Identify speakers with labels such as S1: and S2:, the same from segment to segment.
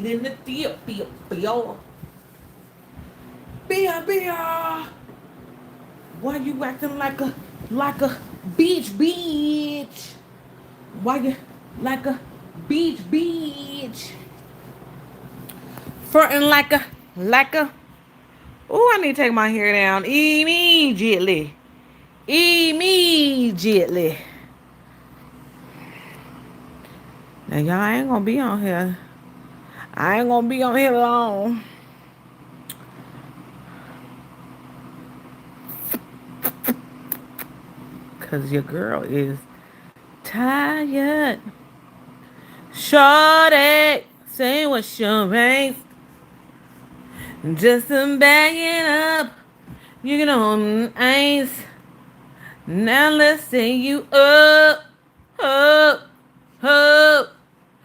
S1: weed in the dip, beer, beer, beer, beer. Why you acting like a beach bitch? Why you like a beach bitch? Frontin' like a. Ooh, I need to take my hair down immediately. Immediately. Now y'all ain't gonna be on here. I ain't gonna be on here long. Cause your girl is tired. Shorty, say what's your race? Just to bag it up. You know, ice. Now let's say you up, up, up,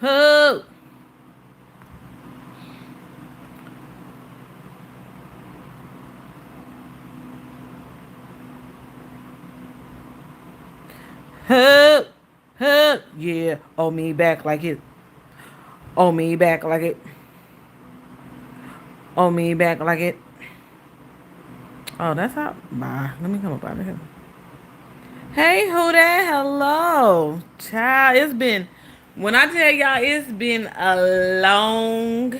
S1: up. Hup, hup, yeah. Oh, me back like it. Oh, me back like it. Oh, me back like it. Oh, that's how. Bye. Let me come up out of here. Hey, who that? Hello. Child, it's been, when I tell y'all, it's been a long,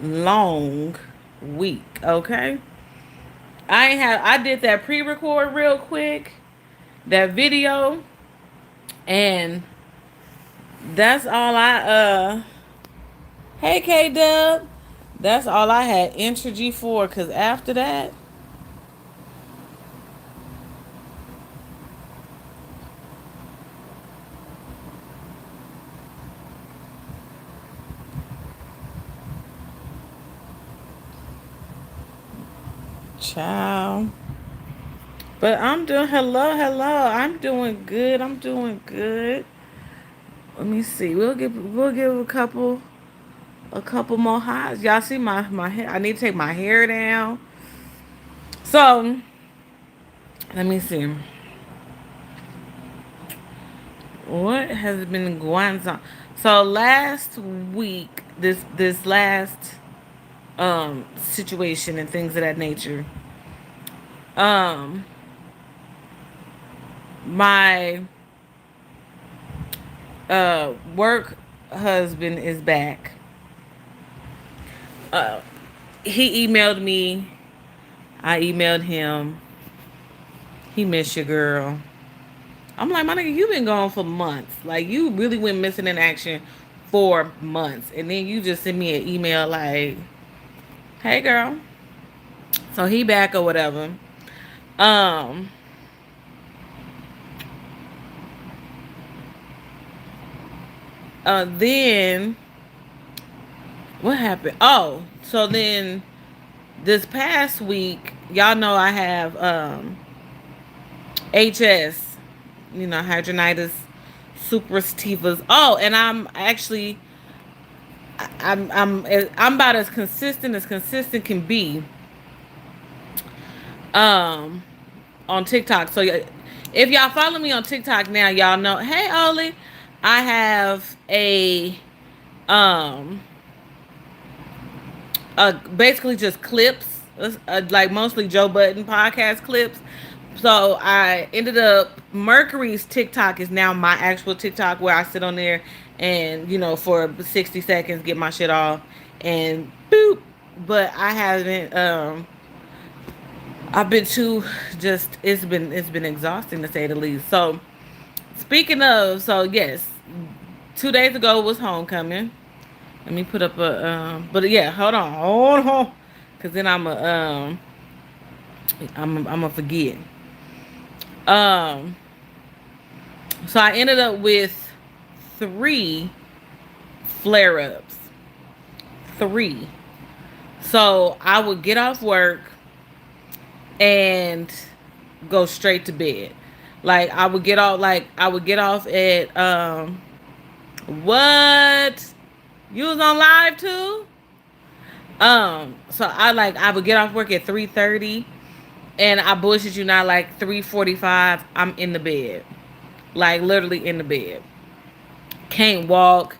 S1: long week, okay? I did that pre-record real quick, that video, and that's all hey K Dub, that's all I had energy for, cause after that, child. But I'm doing, hello, hello. I'm doing good. I'm doing good. Let me see. We'll give a couple more highs. Y'all see my hair? I need to take my hair down. So let me see. What has been going on? So last week, this last situation and things of that nature. Um my work husband is back. Uh he emailed me. I emailed him. He missed your girl. I'm like, my nigga, you been gone for months. Like, you really went missing in action for months. And then you just send me an email like, hey, girl. So he back or whatever. Um, then, what happened? Oh, so then this past week, y'all know I have HS, hydronitis suppurativas. Oh, and I'm about as consistent can be um on TikTok. So if y'all follow me on TikTok now, y'all know, hey Oli, I have um basically just clips, like mostly Joe Budden podcast clips. So I ended up, Mercury's TikTok is now my actual TikTok, where I sit on there and for 60 seconds get my shit off and boop. But I haven't I've been too, just, it's been exhausting to say the least. So speaking of, so yes, 2 days ago was homecoming. Let me put up but yeah, hold on, cause then I'm a forget. Um, so I ended up with 3 flare ups. 3. So I would get off work and go straight to bed. Like I would get off at what? You was on live too? So I would get off work at 3:30, and I bullshit you not, like 3:45, I'm in the bed. Like literally in the bed. Can't walk.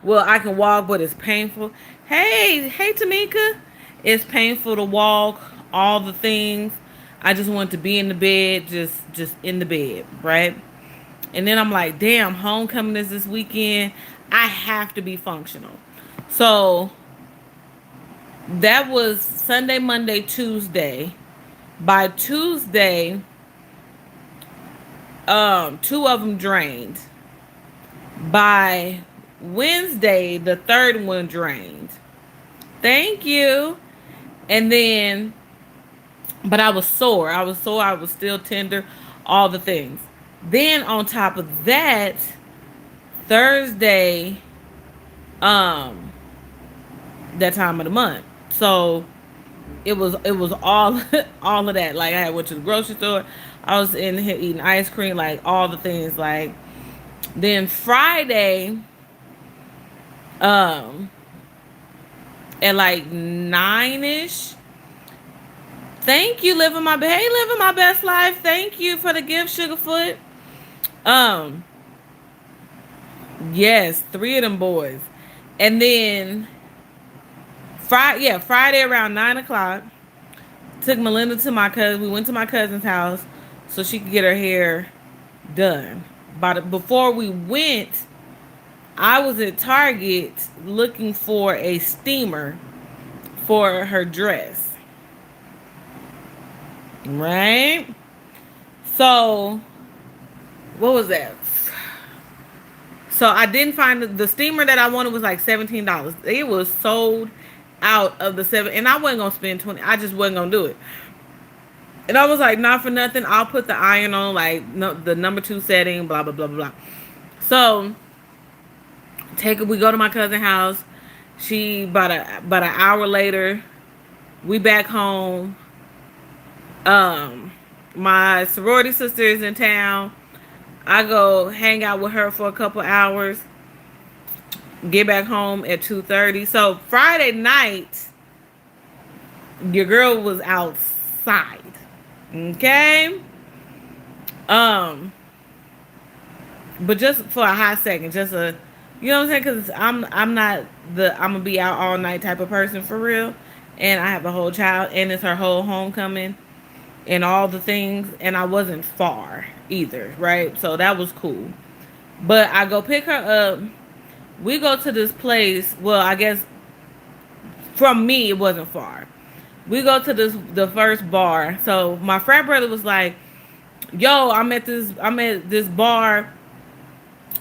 S1: Well, I can walk, but it's painful. Hey, Tamika. It's painful to walk, all the things. I just want to be in the bed, just in the bed, right? And then I'm like, damn, homecoming is this weekend. I have to be functional. So that was Sunday, Monday, Tuesday. By Tuesday, two of them drained. By Wednesday, the third one drained. Thank you. And then, but I was sore. I was sore. I was still tender. All the things. Then on top of that, Thursday, um, that time of the month. So it was all all of that. Like I went to the grocery store. I was in here eating ice cream, like all the things. Like then Friday, um, at like 9ish. Thank you, living my best life. Thank you for the gift, Sugarfoot. Um, yes, three of them boys, and then Friday around 9 o'clock. Took Melinda to my cousin. We went to my cousin's house so she could get her hair done. But before we went, I was at Target looking for a steamer for her dress. Right? So, what was that? So I didn't find the steamer that I wanted was like $17. It was sold out of the seven, and I wasn't gonna spend 20. I just wasn't gonna do it. And I was like, not for nothing. I'll put the iron on, like no, the number two setting, blah blah blah blah. So take it. We go to my cousin's house. She about an hour later, we back home. Um, my sorority sister is in town. I go hang out with her for a couple hours. Get back home at 2:30. So Friday night, your girl was outside. Okay. Um, but just for a hot second, just a, you know what I'm saying? Because I'm not I'm gonna be out all night type of person for real, and I have a whole child, and it's her whole homecoming, and all the things, and I wasn't far either, right? So that was cool. But I go pick her up. We go to this place. Well, I guess from me it wasn't far. We go to the first bar. So my frat brother was like, "Yo, I'm at this bar."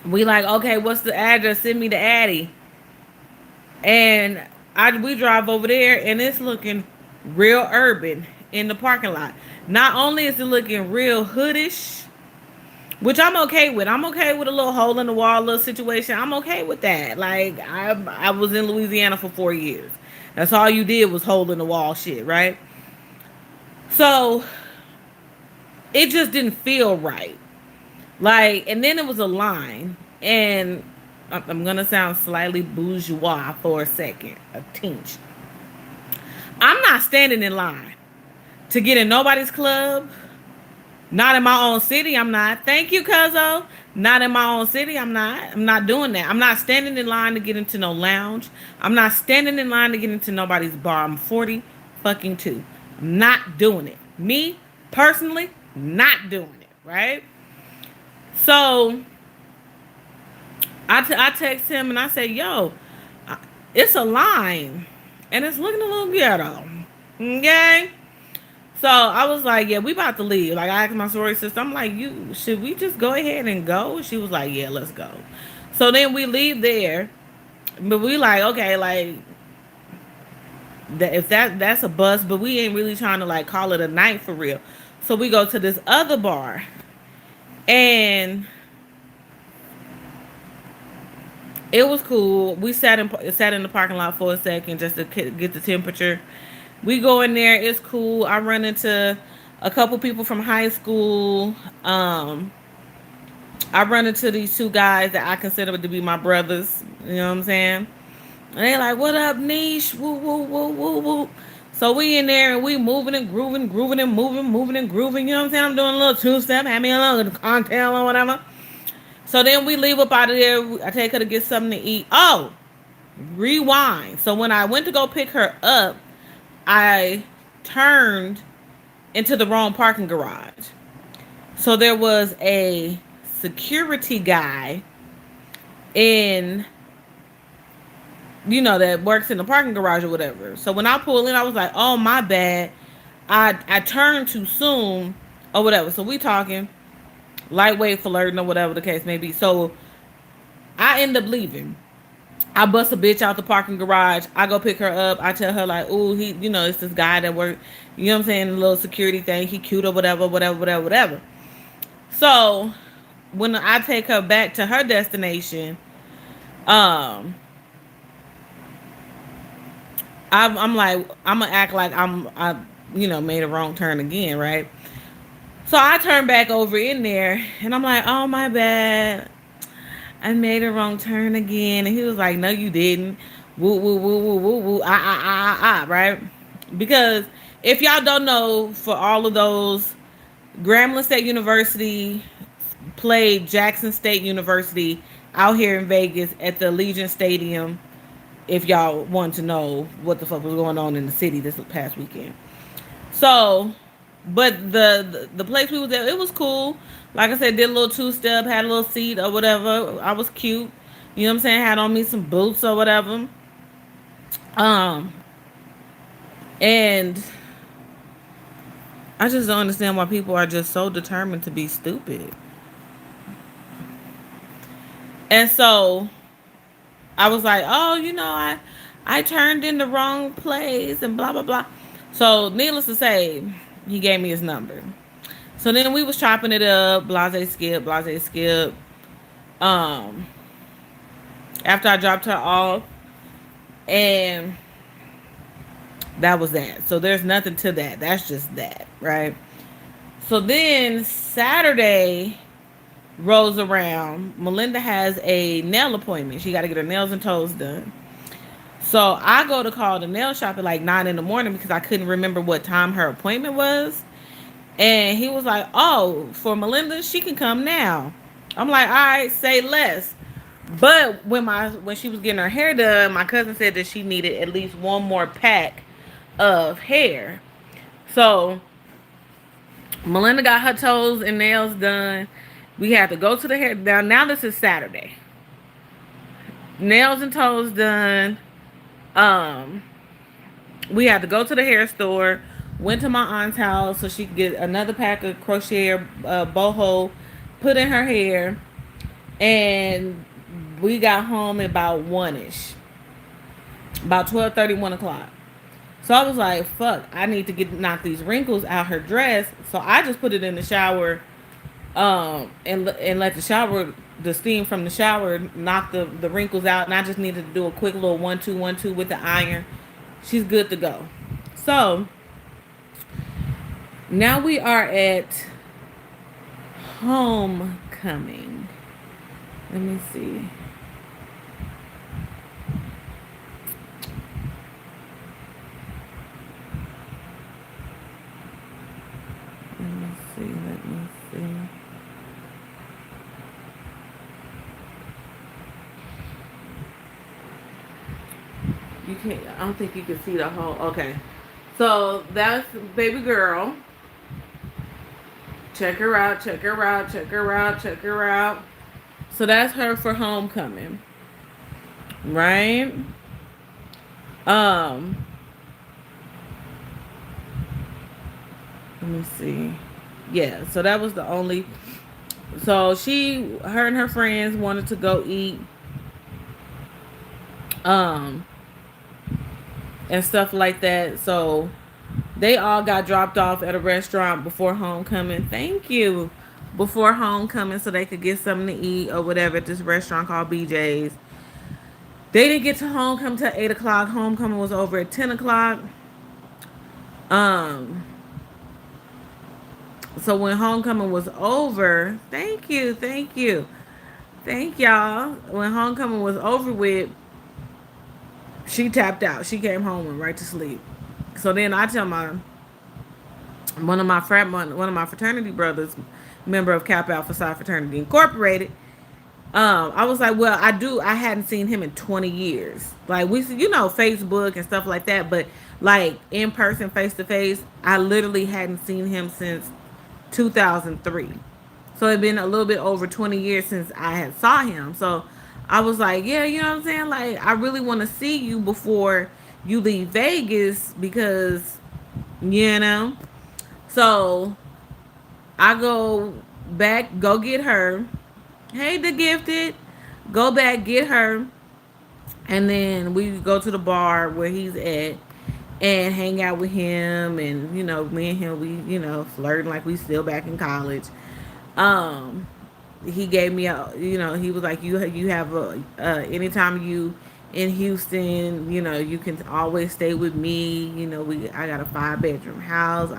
S1: We like, okay, what's the address? Send me the Addy. And we drive over there, and it's looking real urban in the parking lot. Not only is it looking real hoodish, which I'm okay with. I'm okay with a little hole in the wall, little situation. I'm okay with that. Like I was in Louisiana for 4 years. That's all you did was hole in the wall shit, right? So it just didn't feel right. Like, and then it was a line, and I'm gonna sound slightly bourgeois for a second, a tinge. I'm not standing in line to get in nobody's club. Not in my own city, I'm not. Thank you, Cuzzo. Not in my own city, I'm not. I'm not doing that. I'm not standing in line to get into no lounge. I'm not standing in line to get into nobody's bar. I'm 40 fucking 2. I'm not doing it. Me, personally, not doing it, right? So, I text him and I say, yo, it's a line. And it's looking a little ghetto. Okay? So I was like, yeah, we about to leave. Like I asked my sorority sister, I'm like, should we just go ahead and go? She was like, yeah, let's go. So then we leave there, but we like, okay, like if that's a bus, but we ain't really trying to like call it a night for real. So we go to this other bar, and it was cool. We sat in the parking lot for a second just to get the temperature. We go in there. It's cool. I run into a couple people from high school. I run into these two guys that I consider to be my brothers. You know what I'm saying? And they like, what up, niche? Woo, woo, woo, woo, woo. So we in there and we moving and grooving and moving and grooving. You know what I'm saying? I'm doing a little two-step, having a little cocktail or whatever. So then we leave up out of there. I take her to get something to eat. Oh, rewind. So when I went to go pick her up, I turned into the wrong parking garage. So there was a security guy in, that works in the parking garage or whatever. So when I pulled in, I was like, oh, my bad. I turned too soon or whatever. So we talking, lightweight flirting or whatever the case may be. So I end up leaving. I bust a bitch out the parking garage. I go pick her up. I tell her like, "Ooh, it's this guy that work, you know what I'm saying, a little security thing. He cute or whatever, whatever, whatever, whatever." So when I take her back to her destination, um, I'm like, I'm gonna act like I made a wrong turn again, right? So I turn back over in there, and I'm like, "Oh, my bad. I made a wrong turn again." And he was like, "No, you didn't. Woo, woo, woo, woo, woo, woo, right?" Because if y'all don't know, for all of those, Grambling State University played Jackson State University out here in Vegas at the Allegiant Stadium. If y'all want to know what the fuck was going on in the city this past weekend. So, but the place we was at, it was cool. Like I said, did a little two step, had a little seat or whatever. I was cute. You know what I'm saying? Had on me some boots or whatever. Um, and I just don't understand why people are just so determined to be stupid. And so I was like, oh, I turned in the wrong place and blah blah blah. So needless to say, he gave me his number. So then we was chopping it up, blase skip, blase skip. Um, After I dropped her off, and that was that. So there's nothing to that. That's just that, right? So then Saturday rolls around. Melinda has a nail appointment. She got to get her nails and toes done. So I go to call the nail shop at like 9 in the morning because I couldn't remember what time her appointment was. And he was like, "Oh, for Melinda, she can come now." I'm like, "All right, say less." But when she was getting her hair done, my cousin said that she needed at least one more pack of hair. So Melinda got her toes and nails done. We had to go to the hair. Now this is Saturday. Nails and toes done. Um, we had to go to the hair store. Went to my aunt's house so she could get another pack of crochet boho, put in her hair, and we got home at about 1ish, about 12:30, 1 o'clock. So I was like, "Fuck! I need to knock these wrinkles out her dress." So I just put it in the shower, and let the steam from the shower knock the wrinkles out, and I just needed to do a quick little 1-2 with the iron. She's good to go. So now we are at homecoming. Let me see. Let me see. Let me see. You can't. I don't think you can see the whole. Okay. So that's baby girl. Check her out. Check her out. Check her out. Check her out. So that's her for homecoming, right? Um. Let me see. Yeah. So that was the only. So her and her friends wanted to go eat. Um. And stuff like that. So they all got dropped off at a restaurant before homecoming. Thank you. Before homecoming so they could get something to eat or whatever at this restaurant called BJ's. They didn't get to homecoming till 8 o'clock. Homecoming was over at 10 o'clock. Um, so when homecoming was over, thank you, thank you. Thank y'all. When homecoming was over with, she tapped out. She came home and went right to sleep. So then I tell one of my fraternity brothers, member of Kappa Alpha Psi Fraternity Incorporated, I was like, well, I hadn't seen him in 20 years. Like we, Facebook and stuff like that, but like in person, face to face, I literally hadn't seen him since 2003. So it'd been a little bit over 20 years since I had saw him. So I was like, yeah, you know what I'm saying? Like I really want to see you before you leave Vegas because, you know. So I go back, go get her. Hey, the gifted. Go back, get her, and then we go to the bar where he's at and hang out with him. And me and him, we flirting like we still back in college. Um, he gave me he was like, you have anytime you in Houston, you can always stay with me. I got a 5-bedroom house.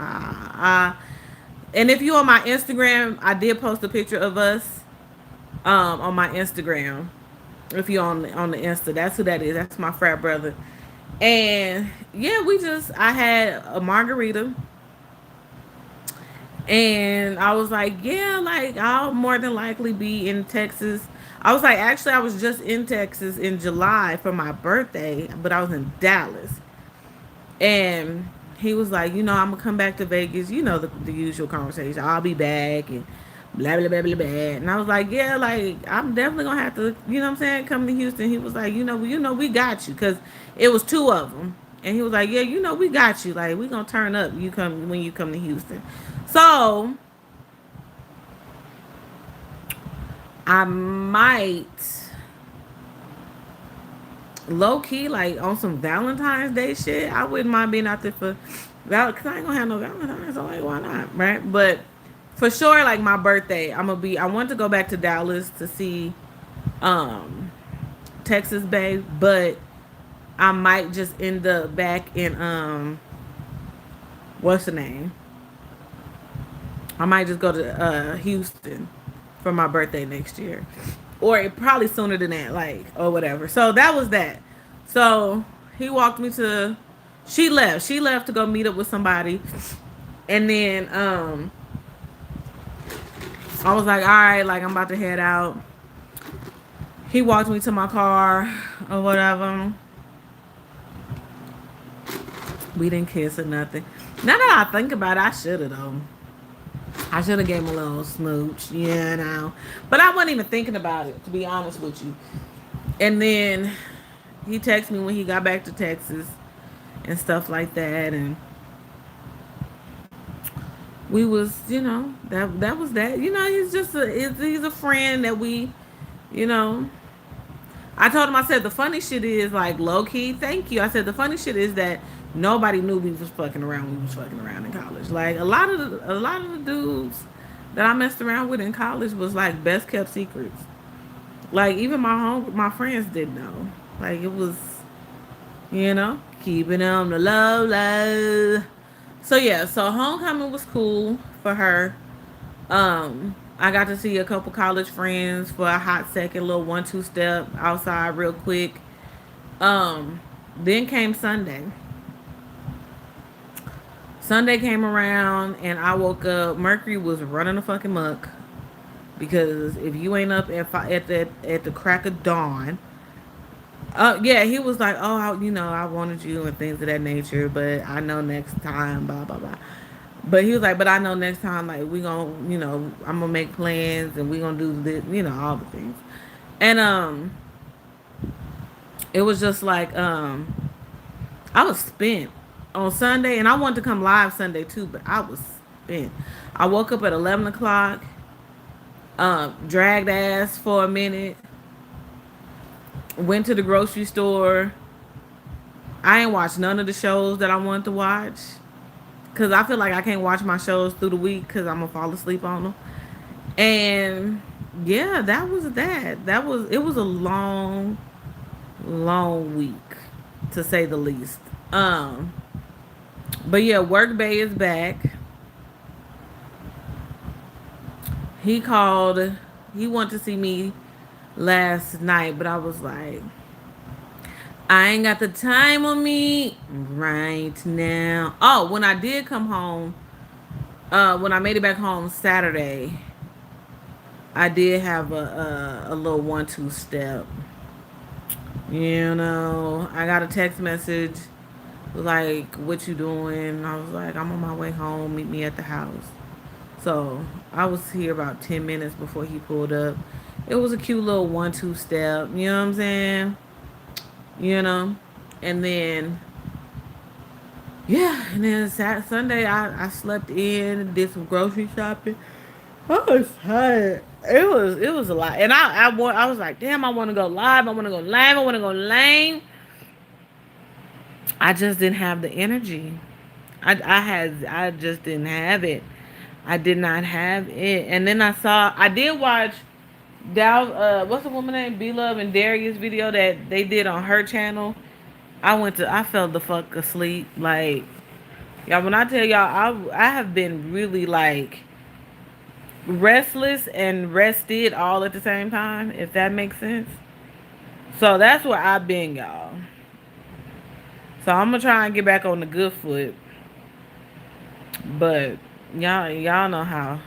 S1: And if you on my Instagram, I did post a picture of us on my Instagram. If you on the Insta, that's who that is. That's my frat brother. And yeah, I had a margarita, and I was like, yeah, like I'll more than likely be in Texas. I was like, actually, I was just in Texas in July for my birthday, but I was in Dallas. And he was like, I'm gonna come back to Vegas. The usual conversation. I'll be back and blah blah blah blah blah. And I was like, yeah, like I'm definitely gonna have to, what I'm saying, come to Houston. He was like, we got you, because it was two of them. And he was like, yeah, we got you. Like we gonna turn up. You come when you come to Houston. So I might low key, like on some Valentine's Day shit. I wouldn't mind being out there for because I ain't gonna have no Valentine's, so like why not, right? But for sure, like my birthday, I want to go back to Dallas to see um Texas Bay, but I might just end up back in what's the name? I might just go to Houston for my birthday next year, or probably sooner than that, like or whatever. So that was that. So he walked me to. She left. She left to go meet up with somebody, and then I was like, all right, like I'm about to head out. He walked me to my car or whatever. We didn't kiss or nothing. Now that I think about it, I should have though. I should have gave him a little smooch, But I wasn't even thinking about it, to be honest with you. And then he texted me when he got back to Texas and stuff like that, and we was, that was that. He's a friend that we, you know. I told him, I said the funny shit is like low key. Thank you. I said the funny shit is that nobody knew we was fucking around. When we was fucking around in college. Like a lot of the dudes that I messed around with in college was like best kept secrets. Like even my friends didn't know. Like it was, keeping on the low low. So yeah, so homecoming was cool for her. I got to see a couple college friends for a hot second, little 1-2 step outside real quick. Um, then came Sunday. Sunday came around and I woke up. Mercury was running the fucking muck because if you ain't up at the crack of dawn, yeah, he was like, oh, I wanted you and things of that nature, but I know next time, blah blah blah. But he was like, but I know next time, like we gonna, I'm gonna make plans and we gonna do this, all the things. And it was just like I was spent on Sunday, and I wanted to come live Sunday too, but I was spent. I woke up at 11 o'clock, dragged ass for a minute, went to the grocery store. I ain't watched none of the shows that I wanted to watch because I feel like I can't watch my shows through the week because I'm gonna fall asleep on them. And yeah, that was that. It was a long, long week to say the least. But yeah, Work Bay is back. He called. He wanted to see me last night, but I was like, I ain't got the time on me right now. Oh, when I did come home, when I made it back home Saturday, I did have a little 1-2 step. I got a text message like, "What you doing?" I was like, "I'm on my way home. Meet me at the house." So I was here about 10 minutes before he pulled up. It was a cute little 1-2 step. You know what I'm saying? You know, and then yeah, and then Sunday I slept in, did some grocery shopping. I was tired. It was a lot, and I was like, damn, I want to go live. I want to go live. I want to go lame. I just didn't have the energy. I just didn't have it. I did not have it. And then I did watch what's the woman name? B Love and Darius video that they did on her channel. I fell the fuck asleep. Like, y'all, when I tell y'all, I have been really like restless and rested all at the same time, if that makes sense. So that's where I've been, y'all. So I'm gonna try and get back on the good foot. But y'all know how.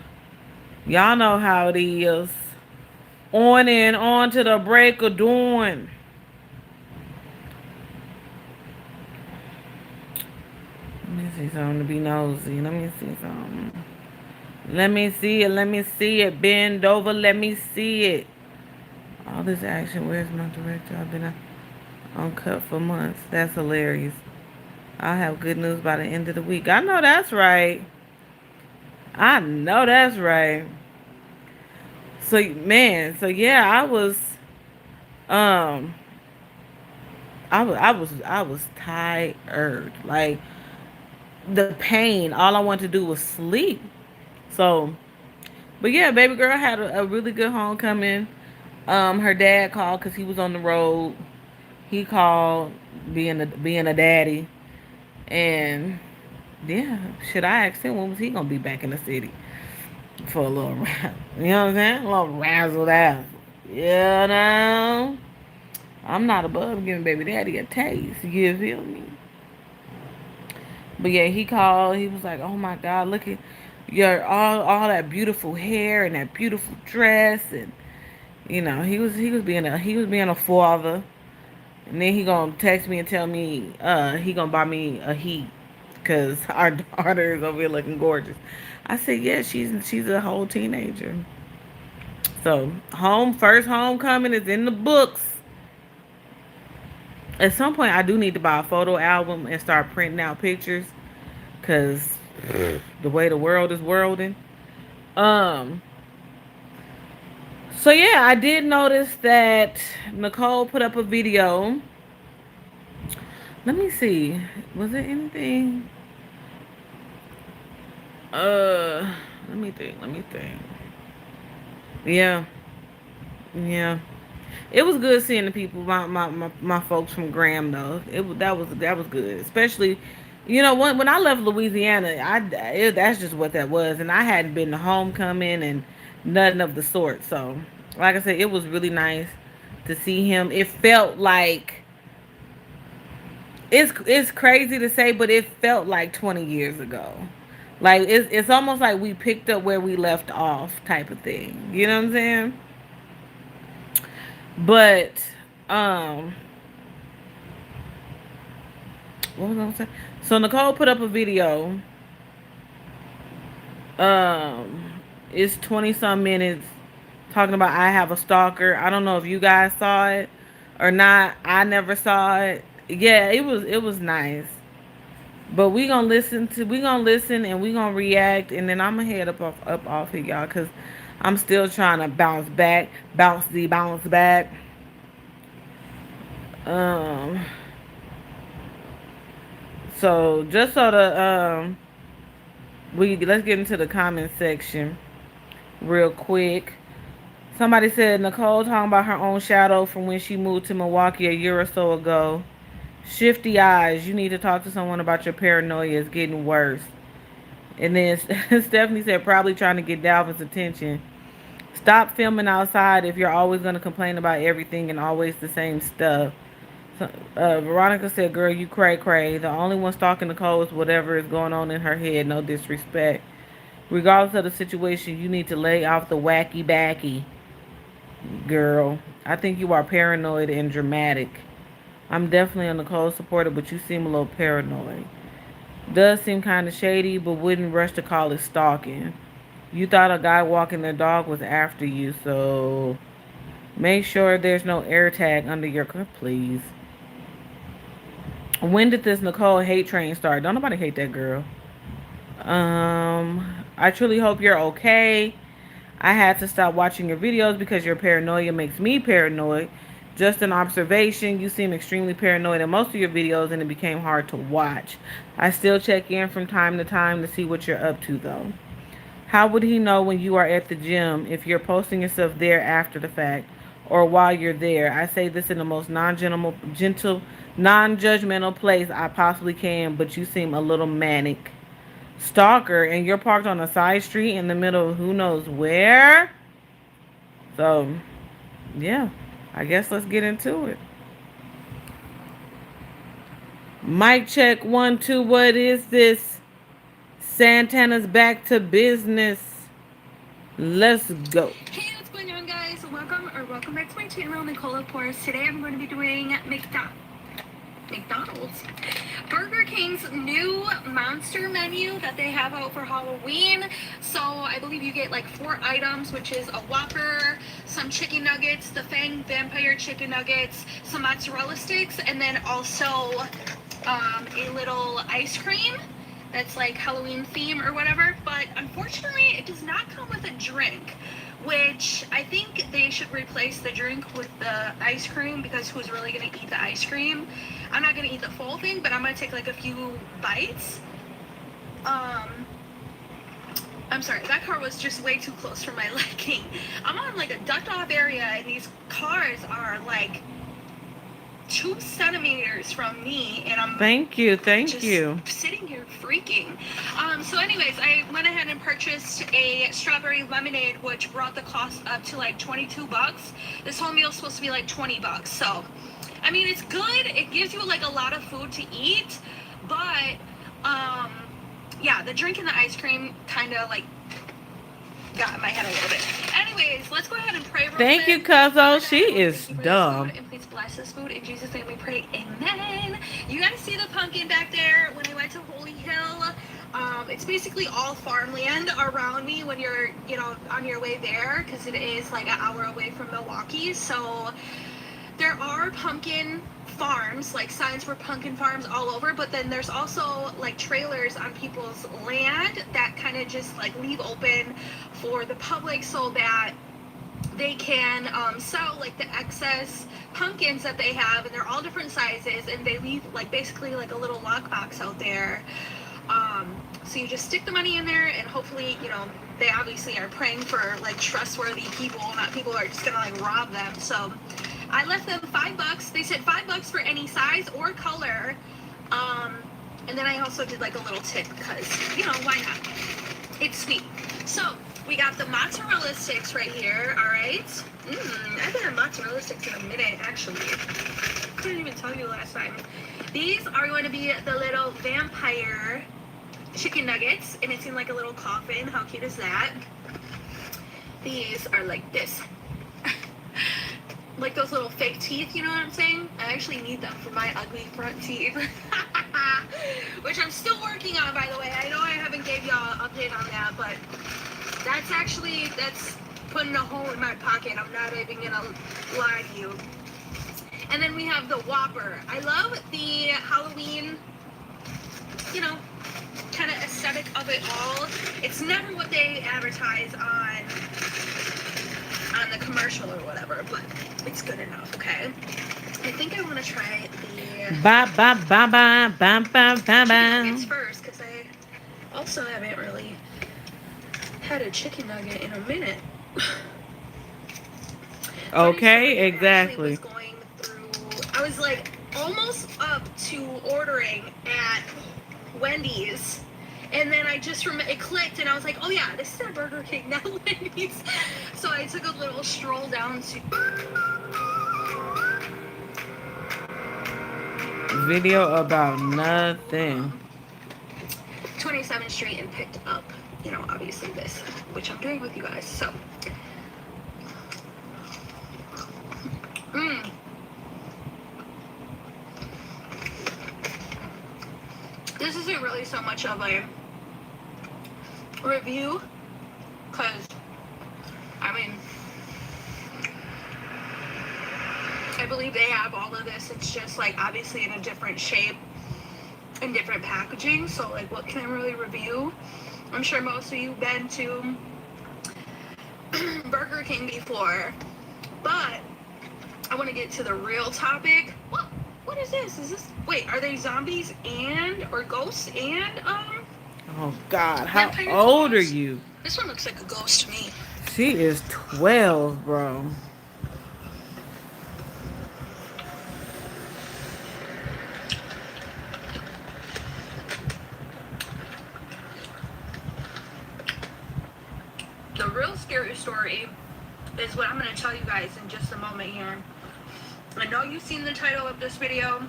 S1: Y'all know how it is. On and on to the break of dawn. Let me see something to be nosy. Let me see something. Let me see it. Let me see it. Bend over. Let me see it. All this action. Where's my director? I've been on cut for months. That's hilarious. I'll have good news by the end of the week. I know that's right. I know that's right. So man, so yeah, um I was tired. Like the pain, all I wanted to do was sleep. So, but yeah, baby girl had a really good homecoming. Her dad called because he was on the road. He called being a daddy, and yeah, should I ask him when was he gonna be back in the city for a little you know what I'm saying? A little razzle dazzle. You know, I'm not above giving baby daddy a taste. You feel me? But yeah, he called. He was like, "Oh my God, look at your all that beautiful hair and that beautiful dress." And he was being a father. And then he gonna text me and tell me he gonna buy me a heat because our daughter is over here looking gorgeous. I said, yeah, she's a whole teenager. So first homecoming is in the books. At some point, I do need to buy a photo album and start printing out pictures because the way the world is worlding. Um. So yeah, I did notice that Nicole put up a video. Let me see. Was it anything? Uh, Let me think. Let me think. Yeah, yeah. It was good seeing the people, my folks from Graham though. That was good, especially, when I left Louisiana, that's just what that was, and I hadn't been to homecoming and nothing of the sort. So, like I said, it was really nice to see him. It felt like it's crazy to say, but it felt like 20 years ago. Like it's almost like we picked up where we left off, type of thing. You know what I'm saying? But um, what was I gonna say? So Nicole put up a video. Um, it's 20 some minutes talking about I have a stalker. I don't know if you guys saw it or not. I never saw it. Yeah, it was nice. But we gonna listen and we gonna react, and then I'm gonna head up off here, y'all, cause I'm still trying to bounce back. Um, so just so the we let's get into the comment section real quick. Somebody said Nicole talking about her own shadow from when she moved to Milwaukee a year or so ago. Shifty eyes. You need to talk to someone about your paranoia. It's getting worse. And then Stephanie said probably trying to get Dalvin's attention. Stop filming outside if you're always going to complain about everything and always the same stuff. So, Veronica said, girl, you cray cray. The only one stalking Nicole is whatever is going on in her head. No disrespect. Regardless of the situation, you need to lay off the wacky backy, girl. I think you are paranoid and dramatic. I'm definitely a Nicole supporter, but you seem a little paranoid. Does seem kind of shady, but wouldn't rush to call it stalking. You thought a guy walking their dog was after you, so make sure there's no air tag under your car, please. When did this Nicole hate train start? Don't nobody hate that girl. I truly hope you're okay. I had to stop watching your videos because your paranoia makes me paranoid. Just an observation, you seem extremely paranoid in most of your videos and it became hard to watch. I still check in from time to time to see what you're up to though. How would he know when you are at the gym if you're posting yourself there after the fact or while you're there? I say this in the most non-judgmental place I possibly can, but you seem a little manic. Stalker, and you're parked on a side street in the middle of who knows where? So, yeah, I guess let's get into it. Mic check 1, 2. What is this? Santana's back to business. Let's go.
S2: Hey, what's going on, guys? Welcome back to my channel, Nicole, of course. Today I'm going to be doing McDonald's. Burger King's new monster menu that they have out for Halloween. So I believe you get like 4 items, which is a Whopper, some chicken nuggets, the Fang Vampire chicken nuggets, some mozzarella sticks, and then also a little ice cream that's like Halloween theme or whatever. But unfortunately, it does not come with a drink, which I think they should replace the drink with the ice cream, because who's really gonna eat the ice cream? I'm not gonna eat the full thing, but I'm gonna take like a few bites. I'm sorry, that car was just way too close for my liking. I'm on like a ducked off area and these cars are like 2 centimeters from me, and I'm
S1: Thank you, thank
S2: just
S1: you.
S2: sitting here freaking. So anyways, I went ahead and purchased a strawberry lemonade, which brought the cost up to like 22 bucks. This whole meal is supposed to be like 20 bucks. So, I mean, it's good. It gives you like a lot of food to eat, but yeah, the drink and the ice cream kind of like got in my head a little bit. Anyways, let's go ahead and pray real
S1: Thank you,
S2: quick.
S1: Cuzzo.
S2: Father
S1: She
S2: God, Lord,
S1: is
S2: thank you for this
S1: dumb.
S2: food, and please bless this food. In Jesus' name we pray, amen. You guys see the pumpkin back there? When I went to Holy Hill, it's basically all farmland around me when you're, on your way there, because it is like an hour away from Milwaukee. So there are pumpkin farms, like signs for pumpkin farms all over, but then there's also like trailers on people's land that kind of just like leave open for the public so that they can sell like the excess pumpkins that they have, and they're all different sizes, and they leave like basically like a little lockbox out there. So you just stick the money in there, and hopefully, they obviously are praying for like trustworthy people, not people who are just gonna like rob them. So I left them $5. They said $5 for any size or color. And then I also did like a little tip because, why not? It's sweet. So we got the mozzarella sticks right here. All right. I haven't had mozzarella sticks in a minute, actually. Couldn't even tell you last time. These are going to be the little vampire chicken nuggets, and it's in like a little coffin. How cute is that? These are like this. Like those little fake teeth, you know what I'm saying? I actually need them for my ugly front teeth. Which I'm still working on, by the way. I know I haven't gave y'all an update on that, but that's putting a hole in my pocket. I'm not even gonna lie to you. And then we have the Whopper. I love the Halloween, kind of aesthetic of it all. It's never what they advertise on the commercial or whatever, but it's good enough, okay? I think I want to try the
S1: Ba ba ba ba ba ba ba
S2: chicken nuggets
S1: ba.
S2: first, because I also haven't really had a chicken nugget in a minute.
S1: Okay,
S2: I was
S1: exactly.
S2: going through, I was like almost up to ordering at Wendy's. And then I just it clicked, and I was like, oh yeah, this is at Burger King, not Wendy's. So I took a little stroll down to
S1: Video about nothing.
S2: 27th Street and picked up obviously this, which I'm doing with you guys. So, mm, this isn't really so much of a review, because, I mean, I believe they have all of this. It's just, like, obviously in a different shape and different packaging. So, like, what can I really review? I'm sure most of you have been to Burger King before, but I want to get to the real topic. What is this? Wait, are they zombies or ghosts and
S1: Oh God, how
S2: vampire
S1: old are
S2: claws?
S1: you?
S2: This one looks like a ghost to me.
S1: She is 12, bro.
S2: The real scary story is what I'm going to tell you guys in just a moment here. I know you've seen the title of this video,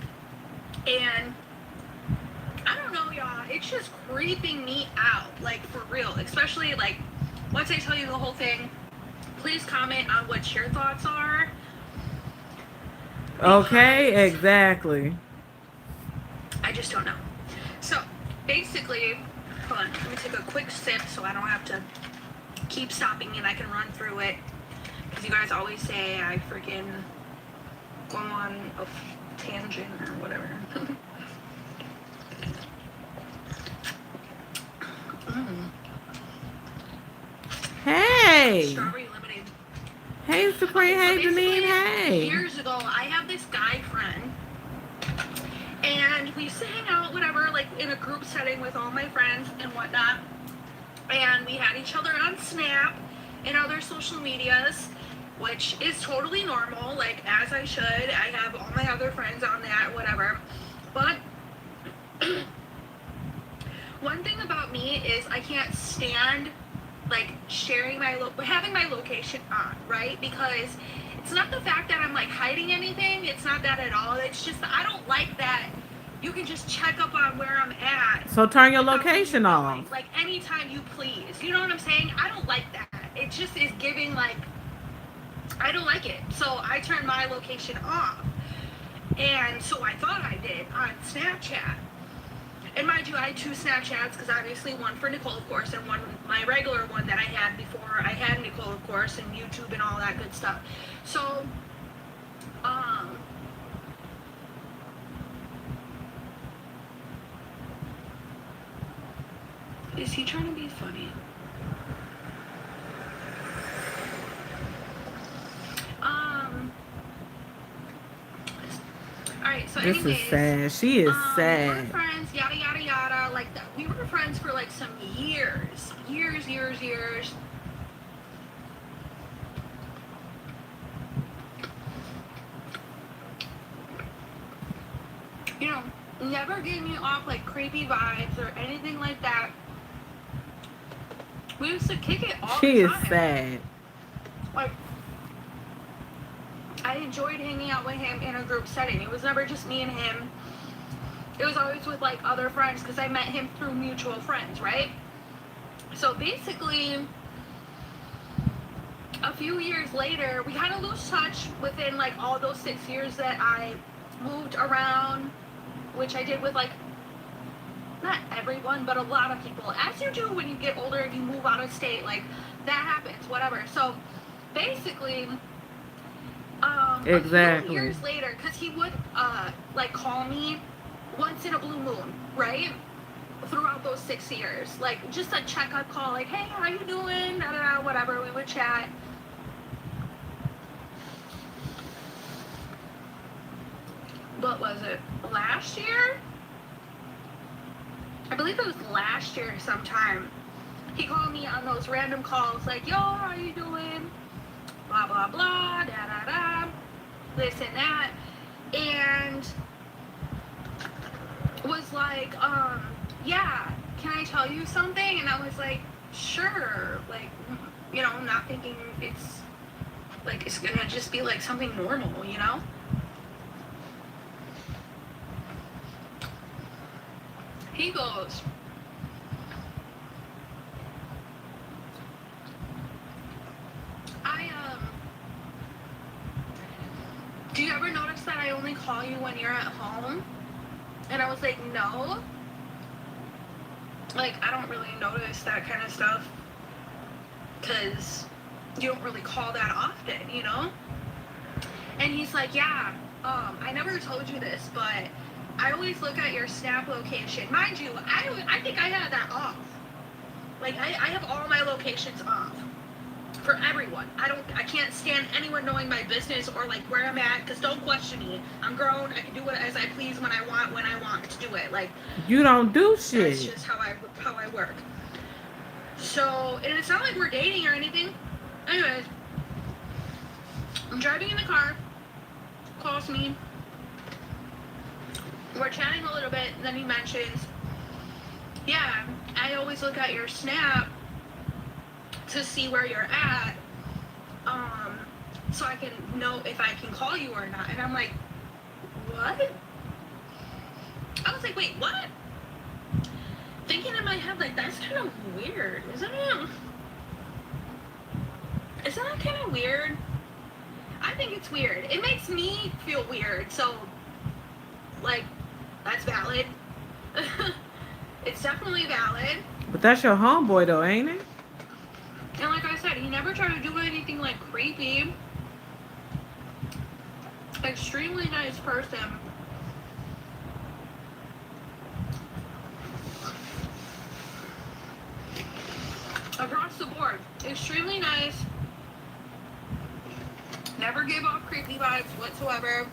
S2: and I don't know, y'all, it's just creeping me out, like, for real. Especially, like, once I tell you the whole thing, please comment on what your thoughts are.
S1: Okay, exactly.
S2: I just don't know. So, basically, hold on, let me take a quick sip so I don't have to keep stopping and I can run through it. Because you guys always say I freaking go on a tangent or whatever.
S1: Hey.
S2: Strawberry lemonade.
S1: Hey, Supreme.
S2: Okay, so
S1: Hey, Janine.
S2: basically,
S1: Hey.
S2: years ago, I have this guy friend, and we used to hang out, whatever, like in a group setting with all my friends and whatnot. And we had each other on Snap and other social medias, which is totally normal, like, as I should. I have all my other friends on that, whatever. But one thing about me is I can't stand, like, sharing having my location on, right? Because it's not the fact that I'm, like, hiding anything. It's not that at all. It's just that I don't like that you can just check up on where I'm at.
S1: So turn your location off.
S2: Like, anytime you please. You know what I'm saying? I don't like that. It just is giving, like, I don't like it. So I turned my location off. And so I thought I did on Snapchat. And mind you, I had two Snapchats, because obviously one for Nicole, of course, and one, my regular one that I had before I had Nicole, of course, and YouTube and all that good stuff. So, is he trying to be funny? Alright, so
S1: This
S2: anyways,
S1: is sad. She is
S2: we were
S1: sad.
S2: friends, yada yada yada, like that. We were friends for like some years. You know, never gave me off like creepy vibes or anything like that. We used to kick it all
S1: She
S2: the
S1: is
S2: time.
S1: sad.
S2: Like, I enjoyed hanging out with him in a group setting. It was never just me and him. It was always with like other friends, because I met him through mutual friends, right? So basically, a few years later, we kind of lose touch within like all those 6 years that I moved around, which I did with like, not everyone, but a lot of people, as you do when you get older and you move out of state. Like, that happens, whatever. So basically, a few years later, because he would like call me once in a blue moon, right? Throughout those 6 years, like, just a checkup call, like, hey, how you doing, da, da, da, whatever. We would chat. What was it, last year? I believe it was last year sometime. He called me on those random calls, like, yo, how you doing? Blah, blah, blah, da, da, da, this and that. And was like, yeah, can I tell you something? And I was like, sure. Like, you know, not thinking it's, like, it's gonna just be, like, something normal, you know? He goes, when you're at home? And I was like, no. Like, I don't really notice that kind of stuff because you don't really call that often, you know? And he's like, yeah, I never told you this, but I always look at your Snap location. Mind you, I think I have that off. Like, I have all my locations off for everyone. I can't stand anyone knowing my business or like where I'm at, because don't question me. I'm grown. I can do it as I please when I want to do it. Like,
S1: You don't do
S2: that's
S1: shit.
S2: just how I work. So, and it's not like we're dating or anything. Anyways, I'm driving in the car. Calls me. We're chatting a little bit. And then he mentions, yeah, I always look at your Snap to see where you're at, so I can know if I can call you or not. And I'm like, what? I was like, wait, what? Thinking in my head, like, that's kind of weird, isn't it? Isn't that kind of weird? I think it's weird. It makes me feel weird, so, like, that's valid. It's definitely valid.
S1: But that's your homeboy though, ain't it?
S2: And like I said, he never tried to do anything like creepy. Extremely nice person. Across the board. Extremely nice. Never gave off creepy vibes whatsoever.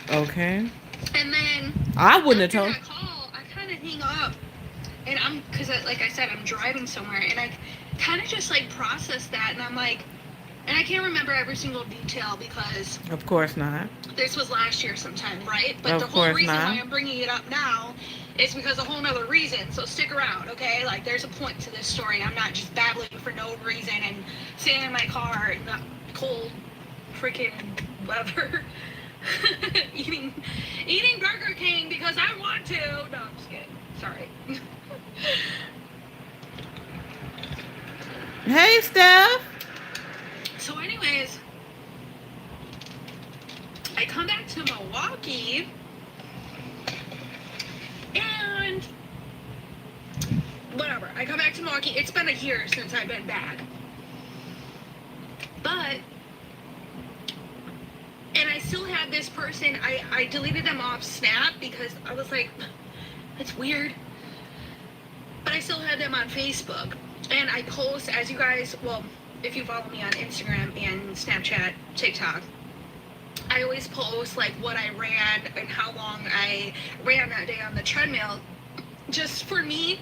S1: Okay.
S2: And then
S1: I wouldn't have
S2: after
S1: told.
S2: that call, I kind of hang up. And because like I said, I'm driving somewhere. And I kind of just like process that. And I'm like, and I can't remember every single detail because
S1: Of course not.
S2: this was last year sometime, right? But
S1: Of
S2: the whole
S1: course
S2: reason
S1: not.
S2: why I'm bringing it up now is because a whole nother reason. So stick around, okay? Like, there's a point to this story. I'm not just babbling for no reason and sitting in my car in the cold freaking weather eating Burger King because I want to. No, I'm just kidding. Sorry.
S1: Hey, Steph.
S2: So anyways, I come back to Milwaukee and whatever. I come back to Milwaukee. It's been a year since I've been back. But, and I still had this person. I deleted them off Snap because I was like, that's weird. But I still had them on Facebook. And I post, as you guys, well, if you follow me on Instagram and Snapchat, TikTok, I always post like what I ran and how long I ran that day on the treadmill. Just for me,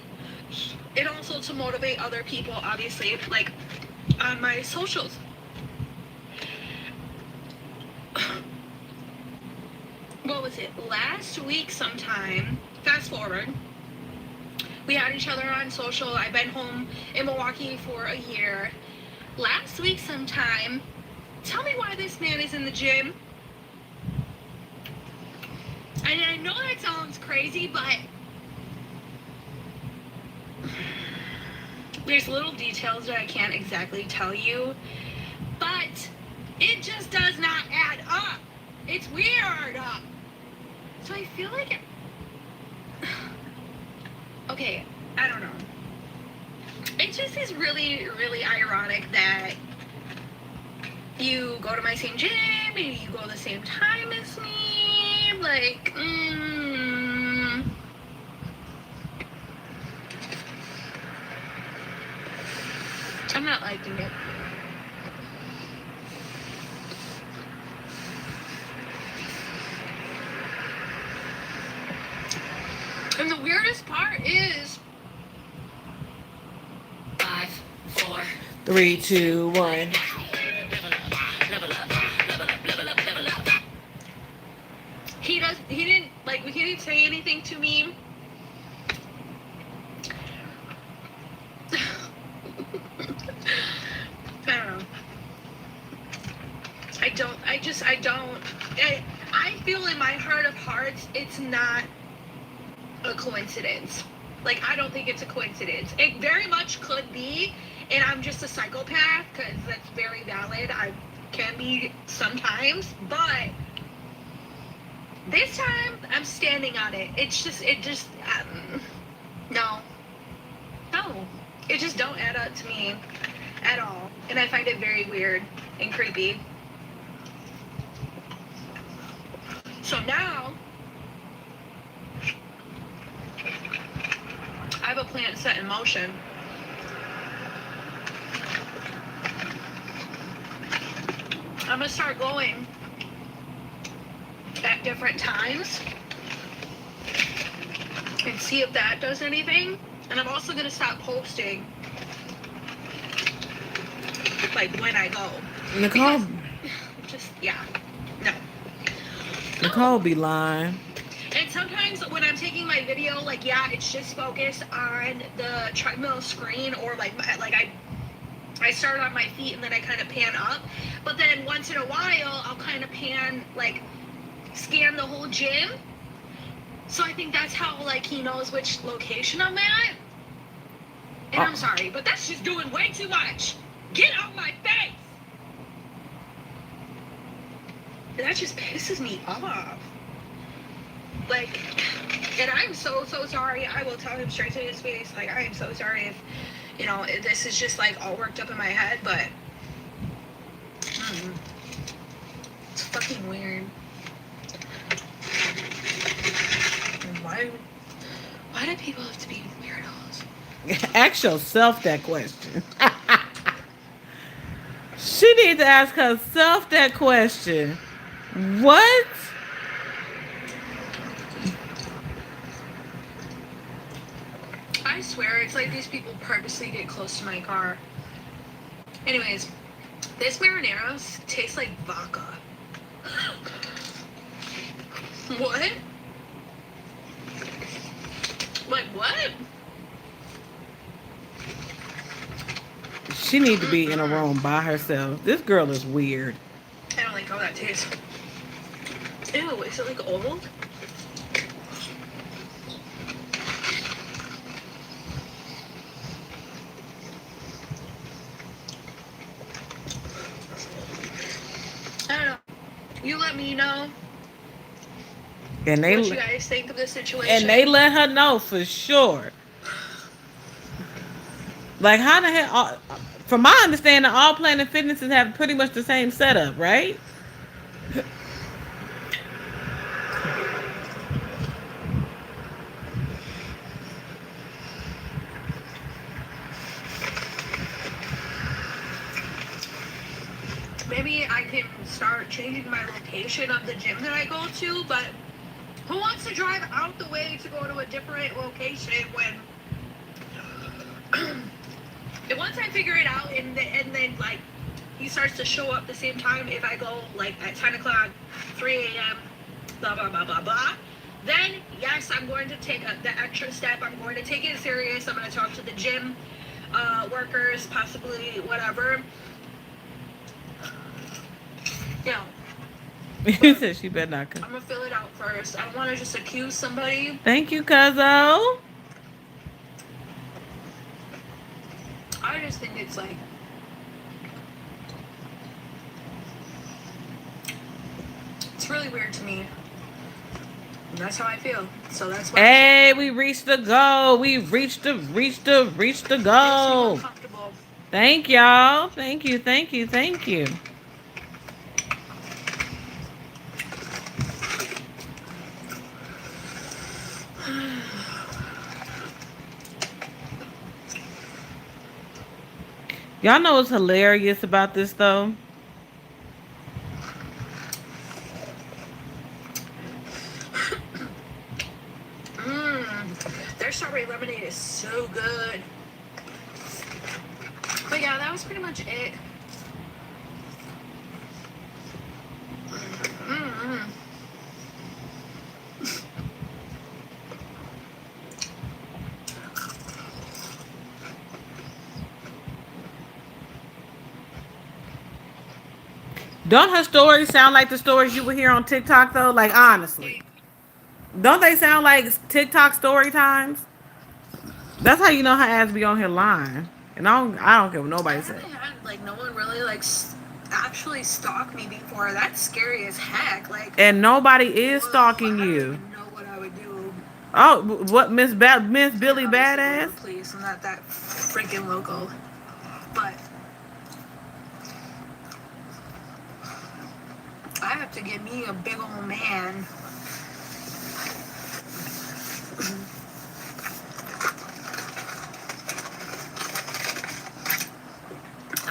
S2: and also to motivate other people, obviously, like on my socials. What was it? Last week sometime, fast forward, we had each other on social. I've been home in Milwaukee for a year. Last week sometime, tell me why this man is in the gym. And I know that sounds crazy, but there's little details that I can't exactly tell you. But it just does not add up. It's weird. So I feel like okay, I don't know. It just is really, really ironic that you go to my same gym and you go the same time as me. Like, I'm not liking it. And the weirdest part is 5, 4,
S1: 3, 2, 1.
S2: he didn't, like, he didn't say anything to me. I don't know. I feel in my heart of hearts, it's not a coincidence. Like, I don't think it's a coincidence. It very much could be, and I'm just a psychopath, because that's very valid. can be sometimes, but this time I'm standing on it. No, no, it just don't add up to me at all, and I find it very weird and creepy. So now I have a plan set in motion. I'm gonna start going at different times and see if that does anything. And I'm also gonna stop posting like when I go.
S1: Nicole,
S2: Because just yeah. No.
S1: Nicole
S2: No.
S1: be lying.
S2: And sometimes when I'm taking my video, like yeah, it's just focused on the treadmill screen or like I start on my feet and then I kind of pan up. But then once in a while, I'll kind of pan, like, scan the whole gym. So I think that's how, like, he knows which location I'm at. And I'm sorry, but that's just doing way too much. Get out my face! That just pisses me off. Like, and I'm so sorry. I will tell him straight to his face. Like, I am so sorry if, if this is just, like, all worked up in my head, but it's fucking weird. Why do people have to be weirdos?
S1: Ask yourself that question. She needs to ask herself that question. What?
S2: I swear, it's like these people purposely get close to my car. Anyways, this marinara tastes like vodka. What? Like what?
S1: She need to be in a room by herself. This girl is weird.
S2: I don't like how that tastes. Ew, is it like old? I don't know. You let me know
S1: And
S2: what you guys think of this situation.
S1: they let her know for sure. Like how the hell? From my understanding, all Planet Fitnesses have pretty much the same setup, right?
S2: Maybe I can start changing my location of the gym that I go to, but who wants to drive out the way to go to a different location when and once I figure it out and then like he starts to show up the same time if I go like at 10 o'clock, 3 a.m., blah, blah, blah, blah, blah, then yes, I'm going to take the extra step. I'm going to take it serious. I'm going to talk to the gym workers, possibly whatever. You know,
S1: You said she better not come.
S2: I'm gonna fill it out first. I don't want to just accuse somebody.
S1: Thank you, Cuzzo.
S2: I just think it's like it's really weird to me. And that's how I feel. So that's why.
S1: Hey, we reached the goal. We reached the goal.
S2: Uncomfortable.
S1: Thank y'all. Thank you. Thank you. Thank you. Y'all know what's hilarious about this though?
S2: Their strawberry lemonade is so good. But yeah, that was pretty much it. Mm-hmm.
S1: Don't her stories sound like the stories you would hear on TikTok though? Like honestly. Don't they sound like TikTok story times? That's how you know her ass be on here lying. And I don't care what
S2: I
S1: nobody
S2: haven't
S1: say.
S2: had like no one really like actually stalk me before. That's scary as heck. Like,
S1: And nobody is
S2: whoa,
S1: stalking
S2: I don't
S1: you.
S2: even know what I would do.
S1: Oh, what Miss
S2: I'd
S1: Billy
S2: obviously go to the
S1: Badass?
S2: police. I'm not that freaking local. But I have to get me a big old man.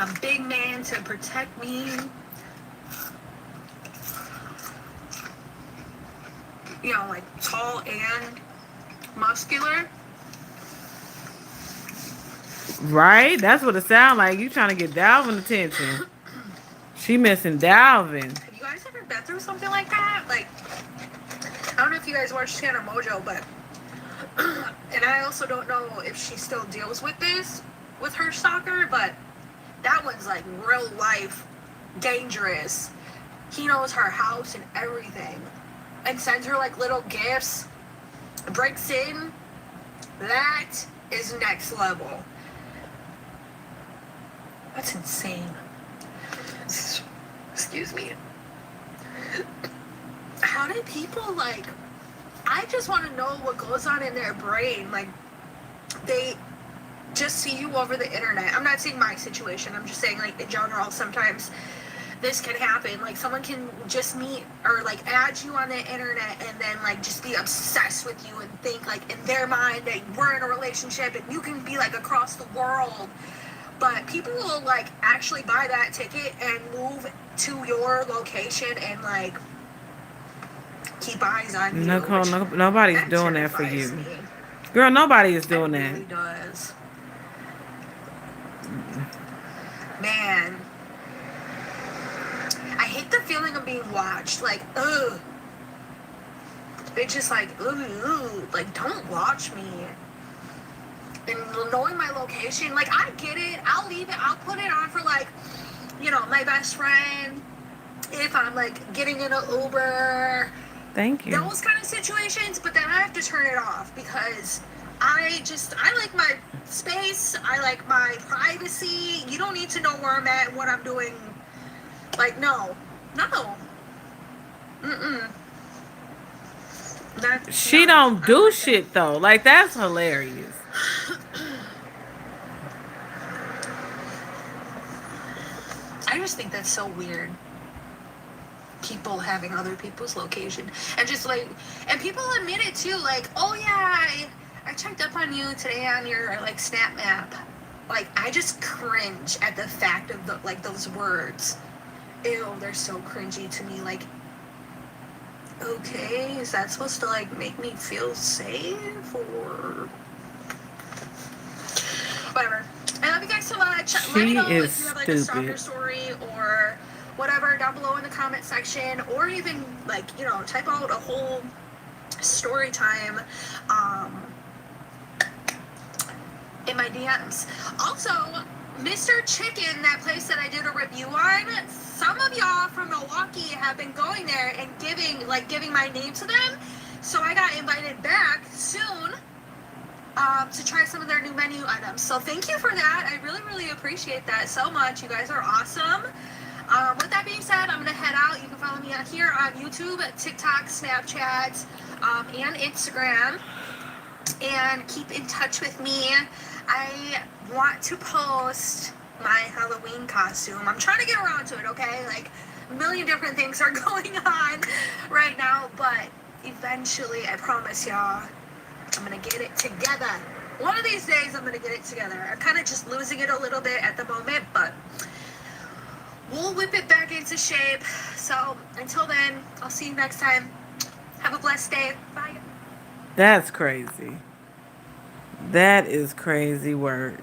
S2: A big man to protect me. You know, like tall and muscular.
S1: Right? That's what it sounds like. You trying to get Dalvin attention. She missing Dalvin.
S2: Have you guys ever been through something like that? Like, I don't know if you guys watch Scanner Mojo, but and I also don't know if she still deals with this with her stalker, but that one's like real life dangerous. He knows her house and everything and sends her like little gifts, breaks in. That is next level. That's insane. Excuse me. How do people like, I just want to know what goes on in their brain. Like, they just see you over the internet. I'm not saying my situation. I'm just saying, like, in general, sometimes this can happen. Like, someone can just meet or, like, add you on the internet and then, like, just be obsessed with you and think, like, in their mind that we're in a relationship and you can be, like, across the world. But people will, like, actually buy that ticket and move to your location and, like, keep eyes on you,
S1: Nicole,
S2: which
S1: nobody's
S2: that
S1: doing that for
S2: terrifies
S1: you.
S2: me.
S1: Girl, nobody is
S2: It
S1: doing that.
S2: really does. Man, I hate the feeling of being watched. Like, ugh. It's just like, ugh, like, don't watch me. And knowing my location, like, I get it. I'll leave it. I'll put it on for, like, you know, my best friend. If I'm, like, getting in an Uber,
S1: Thank you.
S2: those kind of situations. But then I have to turn it off because I like my space. I like my privacy. You don't need to know where I'm at and what I'm doing. Like, no. No. Mm-mm.
S1: She
S2: No.
S1: don't
S2: I don't
S1: do
S2: like that.
S1: shit though. Like that's hilarious.
S2: I just think that's so weird. People having other people's location. And just like, and people admit it too. Like, oh yeah, I checked up on you today on your, like, Snap Map. Like, I just cringe at the fact of the, like, those words. Ew, they're so cringy to me. Like, okay, is that supposed to, like, make me feel safe or whatever? I love you guys so much. Let me
S1: She
S2: know
S1: is
S2: if you have, like, a stalker
S1: stupid.
S2: story or whatever down below in the comment section, or even, like, you know, type out a whole story time in my DMs. Also, Mr. Chicken, that place that I did a review on, some of y'all from Milwaukee have been going there and giving my name to them. So I got invited back soon to try some of their new menu items. So thank you for that. I really, really appreciate that so much. You guys are awesome. With that being said, I'm going to head out. You can follow me out here on YouTube, TikTok, Snapchat, and Instagram. And keep in touch with me. I want to post my Halloween costume. I'm trying to get around to it, okay? Like, a million different things are going on right now, but eventually, I promise y'all, I'm gonna get it together. One of these days, I'm gonna get it together. I'm kind of just losing it a little bit at the moment, but we'll whip it back into shape. So, until then, I'll see you next time. Have a blessed day. Bye.
S1: That's crazy. That is crazy word.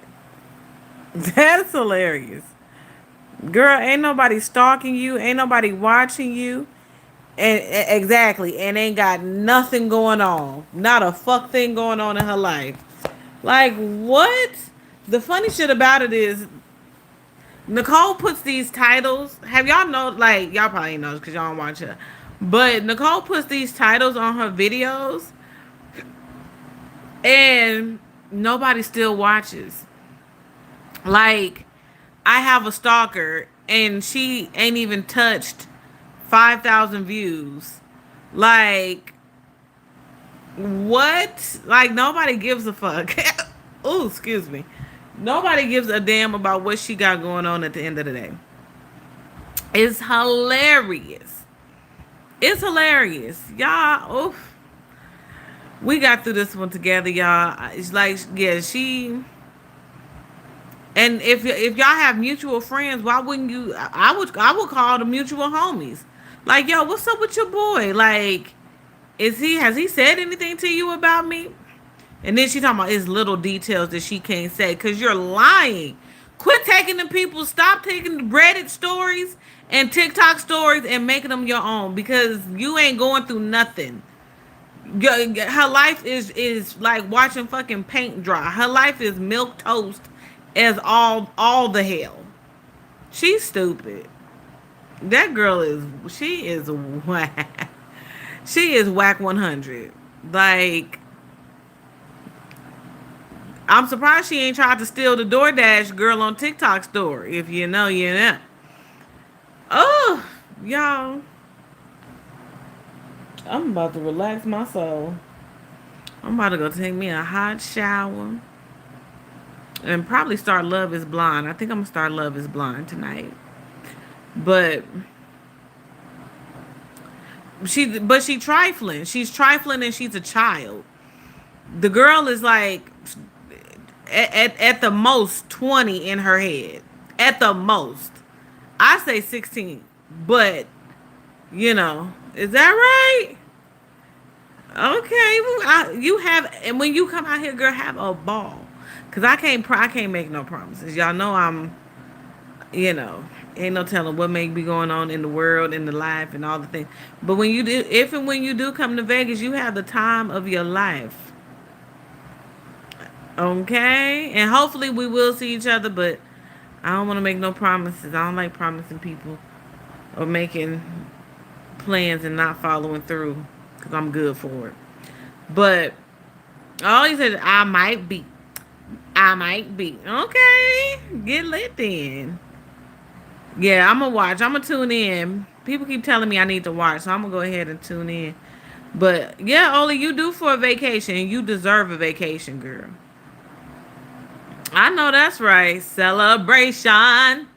S1: That's hilarious. Girl, ain't nobody stalking you, ain't nobody watching you. And exactly, and ain't got nothing going on. Not a fuck thing going on in her life. Like what? The funny shit about it is Nicole puts these titles. Have y'all know? Like y'all probably know because y'all don't watch her. But Nicole puts these titles on her videos, and nobody still watches. Like I have a stalker, and she ain't even touched 5,000 views. Like, what? Like, nobody gives a fuck. Oh, excuse me. Nobody gives a damn about what she got going on at the end of the day. It's hilarious. It's hilarious. Y'all, oof. We got through this one together, y'all. It's like, yeah, she. And if y'all have mutual friends, why wouldn't you? I would call the mutual homies. Like, yo, what's up with your boy? Like, has he said anything to you about me? And then she talking about his little details that she can't say because you're lying. Quit taking the people. Stop taking Reddit stories and TikTok stories and making them your own because you ain't going through nothing. Her life is like watching fucking paint dry. Her life is milk toast as all the hell. She's stupid. That girl is she is whack. She is whack 100. Like, I'm surprised she ain't tried to steal the DoorDash girl on TikTok story. If you know, you know. Oh, y'all. I'm about to relax my soul. I'm about to go take me a hot shower and probably start Love is Blind. I think I'm gonna start Love is Blind tonight. But she trifling. She's trifling and she's a child. The girl is like at the most 20 in her head. At the most. I say 16. But, is that right? Okay, well, you have, and when you come out here, girl, have a ball. Cause I can't make no promises. Y'all know you know, ain't no telling what may be going on in the world, in the life, and all the things. But when you do, if and when you do come to Vegas, you have the time of your life. Okay, and hopefully we will see each other. But I don't want to make no promises. I don't like promising people or making plans and not following through. Cause I'm good for it. But I always said I might be. I might be. Okay. Get lit then. Yeah, I'm gonna watch. I'm gonna tune in. People keep telling me I need to watch, so I'm gonna go ahead and tune in. But yeah, Oli, you do for a vacation. You deserve a vacation, girl. I know that's right. Celebration.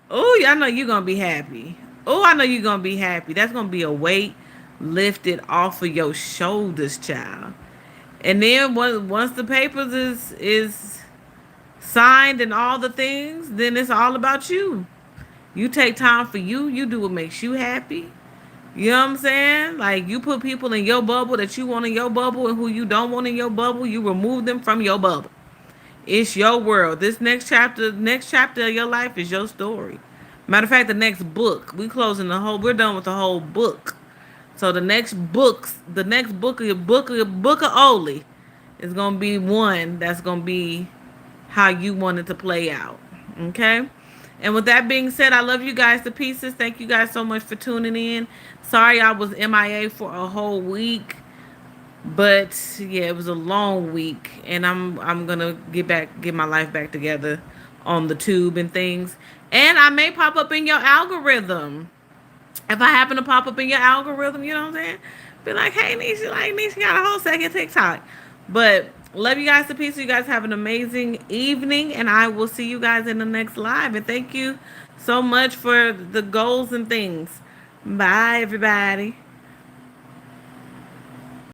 S1: Oh, I know you're gonna be happy. Oh, I know you're gonna be happy. That's gonna be a weight lifted off of your shoulders, child. And then once the papers is signed and all the things, then it's all about you. You take time for you. You do what makes you happy. You know what I'm saying? Like, you put people in your bubble that you want in your bubble and who you don't want in your bubble, you remove them from your bubble. It's your world. This next chapter of your life is your story. Matter of fact, we're done with the whole book. So the next book of Oli is gonna be one that's gonna be how you want it to play out. Okay? And with that being said, I love you guys to pieces. Thank you guys so much for tuning in. Sorry I was MIA for a whole week. But yeah, it was a long week and I'm gonna get my life back together on the tube and things. And I may pop up in your algorithm. If I happen to pop up in your algorithm, you know what I'm saying? Be like, hey, Nisha got a whole second TikTok. But love you guys to pieces. You guys have an amazing evening, and I will see you guys in the next live. And thank you so much for the goals and things. Bye, everybody.